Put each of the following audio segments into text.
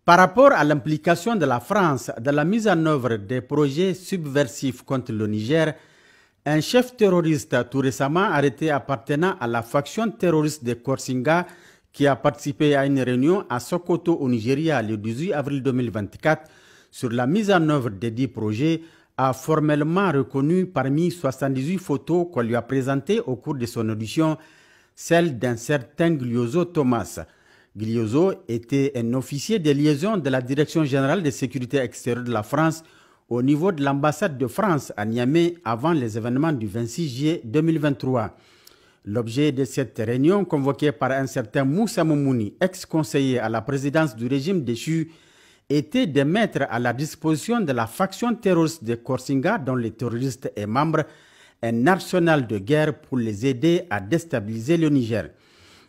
Par rapport à l'implication de la France dans la mise en œuvre des projets subversifs contre le Niger, un chef terroriste tout récemment arrêté appartenant à la faction terroriste de Korsinga qui a participé à une réunion à Sokoto au Nigeria le 18 avril 2024 sur la mise en œuvre des 10 projets a formellement reconnu parmi 78 photos qu'on lui a présentées au cours de son audition celle d'un certain Gliozo Thomas. Gliozo était un officier de liaison de la Direction générale de sécurité extérieure de la France au niveau de l'ambassade de France à Niamey avant les événements du 26 juillet 2023. L'objet de cette réunion, convoquée par un certain Moussa Moumouni, ex-conseiller à la présidence du régime déchu, était de mettre à la disposition de la faction terroriste de Korsinga, dont le terroriste est membre, un arsenal de guerre pour les aider à déstabiliser le Niger.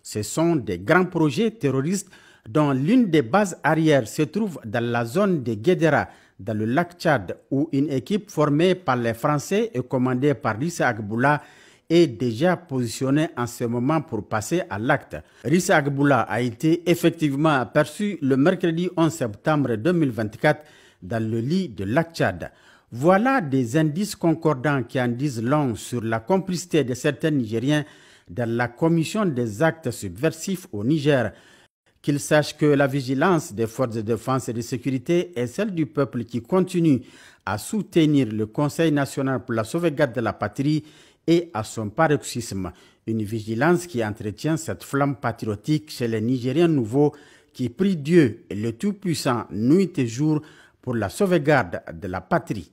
Ce sont des grands projets terroristes dont l'une des bases arrières se trouve dans la zone de Guédera, dans le lac Tchad, où une équipe formée par les Français et commandée par Rissa Agboula est déjà positionnée en ce moment pour passer à l'acte. Rissa Agboula a été effectivement aperçu le mercredi 11 septembre 2024 dans le lit de lac Tchad. Voilà des indices concordants qui en disent long sur la complicité de certains Nigériens dans la commission des actes subversifs au Niger. Qu'ils sachent que la vigilance des forces de défense et de sécurité est celle du peuple qui continue à soutenir le Conseil national pour la sauvegarde de la patrie et à son paroxysme. Une vigilance qui entretient cette flamme patriotique chez les Nigériens nouveaux qui prient Dieu et le Tout-Puissant nuit et jour pour la sauvegarde de la patrie.